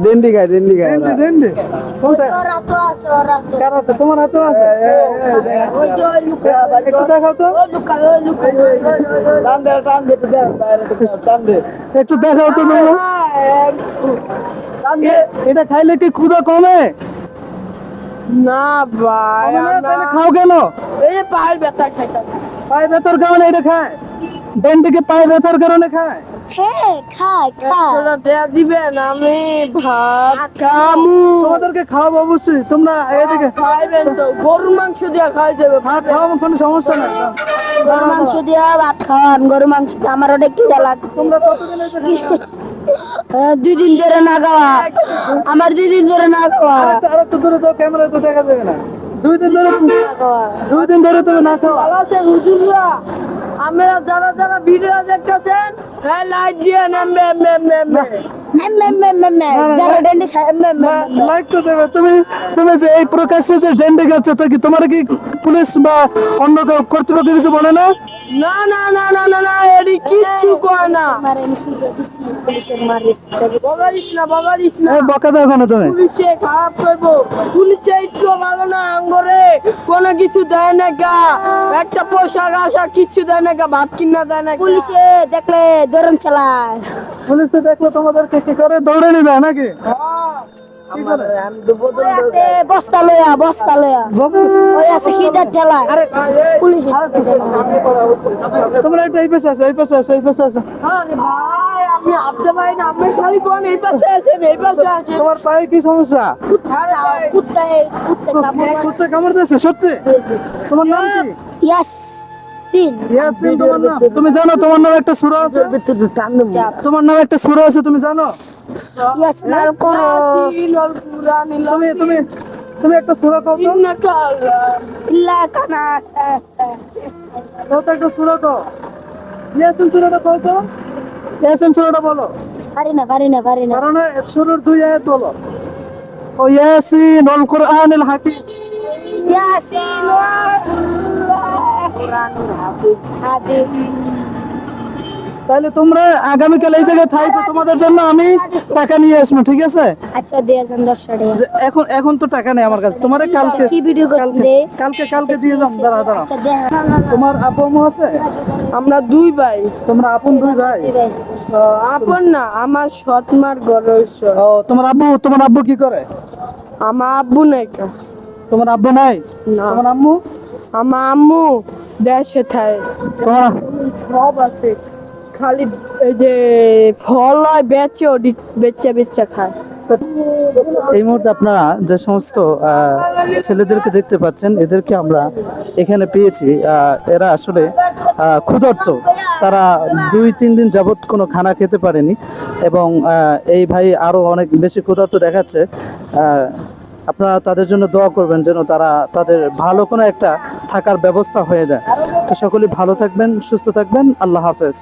ডেন্ডি খায় ডেন্ডি খায় ডেন্ডি ডেন্ডি কোনটা কার হাতে তোমার হাতেও আছে একটু দেখাও তো টান দে টান দে টান দে একটু দেখাও তো তোমরা টান দে। এটা খাইলে কি ক্ষুধা কমে না ভাই কমে না? তাহলে খাও কেন এই পায়ের ব্যথা খাইতাম পায়ে ব্যথার কারণে এটা খায় ডেন্ডিকে পায়ে ব্যথার কারণে খায় দিবেন আমি ভাত খামু তোমাদেরকে খাওয়াবো অবশ্যই তোমরা এদিকে খাইবেন তো গরুর মাংস দিয়ে খাই দেবে ভাত খাওয়াবো কোনো সমস্যা নাই গরু মাংস দিয়ে ভাত খাওয়ান গরু মাংস আমার ওটা খিদা লাগছে তোমরা কতদিন এসে দুই দিন ধরে না খাওয়া আমার 2 দিন ধরে না খাওয়া আরেকটু দূরে যাও ক্যামেরায় তো দেখা যাবে না 2 দিন ধরে না খাওয়া 2 দিন ধরে তুমি না খাওয়া ভালো আছেন হুজুররা আমরা যারা যারা ভিডিও দেখতেছেন হ্যাঁ লাইট দিয়ে যারা ডেন্ডি খায় লাইক তো দেবে তুমি তুমি যে এই প্রকাশ্যে যে ডেন্ডে গেছো তো কি তোমার কি পুলিশ বা অন্য কেউ কর্তৃপক্ষ কিছু বলে না না না না না না না এডি কিচ্ছু কয় না মারে মিশিয়ে দিছি পুলিশের মারিস বগালিস না এই বকা দাও কেন তুমি পুলিশে খারাপ করবো পুলিশে একটু ভালো না আঙ্গরে কোনো কিছু দেয় না গা একটা পোশাক আশাক কিছু দেয় না গা ভাত কিনা দেয় না পুলিশে দেখলে দরম চালায় পুলিশ তো দেখলো তোমাদেরকে কি করে দৌড়ে নিবে নাকি আমি তো বদল আছে বস্তা লয়া ওই আছে খিদার জ্বালায় পুলিশ তোমরা একটা এই পাশে আসো এই পাশে আসো এই পাশে আসো আরে ভাই আপনি আপনি ভাই না আপনি খালি কোন এই পাশে আছেন এই পাশে আছেন তোমার পায়ে কি সমস্যা কুত্তা কামড় কুত্তে কামড় দিয়েছে সত্যি তোমার নাম কি ইয়াস ইয়াসিন তোমার নাম তুমি জানো তোমার নামে একটা সূরা আছে তোমার নামে একটা সূরা আছে তুমি জানো ইয়াস লাল করো তুমি তুমি তুমি একটা সূরা কও তো ইল্লা কানা কও তো একটা সূরা কও ইয়াসিন সূরাটা কও তো ইয়াসিন সূরাটা বলো পারি না কারণ শুরুর 2 আয়াত বলো ও ইয়াসিন ওয়াল কুরআনিল হাকিম ইয়াসিন কুরআনুল হাকিম তাহলে তোমরা আগামীকাল এই জায়গায় থাকো তোমাদের জন্য আমি টাকা নিয়ে আসবো ঠিক আছে আচ্ছা দিয়ে যান 10 টাকা যে এখন এখন তো টাকা নেই আমার কাছে তোমারে কালকে কি ভিডিও করছেন দে কালকে দিয়ে যাম দাঁড়া দাঁড়া আচ্ছা দে তোমার আপু আম্মু আছে আমরা দুই ভাই তোমরা আপন 2 ভাই আপন না আমার সৎমার গরস ও তোমার আব্বু কি করে আমার আব্বু নাই কা তোমার আব্বু নাই না। তোমার আম্মু আমার আম্মু দেশে থাকে তোমার সব আছে খালি এই যে ফল হয় বেচে খায় এই মুহূর্তে আপনারা যে সমস্ত ছেলেদেরকে দেখতে পাচ্ছেন এদেরকে আমরা এখানে পেয়েছি এরা আসলে ক্ষুধার্ত তারা 2-3 দিন যাবত কোনো খানা খেতে পারেনি এবং এই ভাই আরো অনেক বেশি ক্ষুধার্ত দেখাচ্ছে আপনারা তাদের জন্য দোয়া করবেন যেন তারা তাদের ভালো কোনো একটা থাকার ব্যবস্থা হয়ে যায় তো সকলেই ভালো থাকবেন সুস্থ থাকবেন আল্লাহ হাফেজ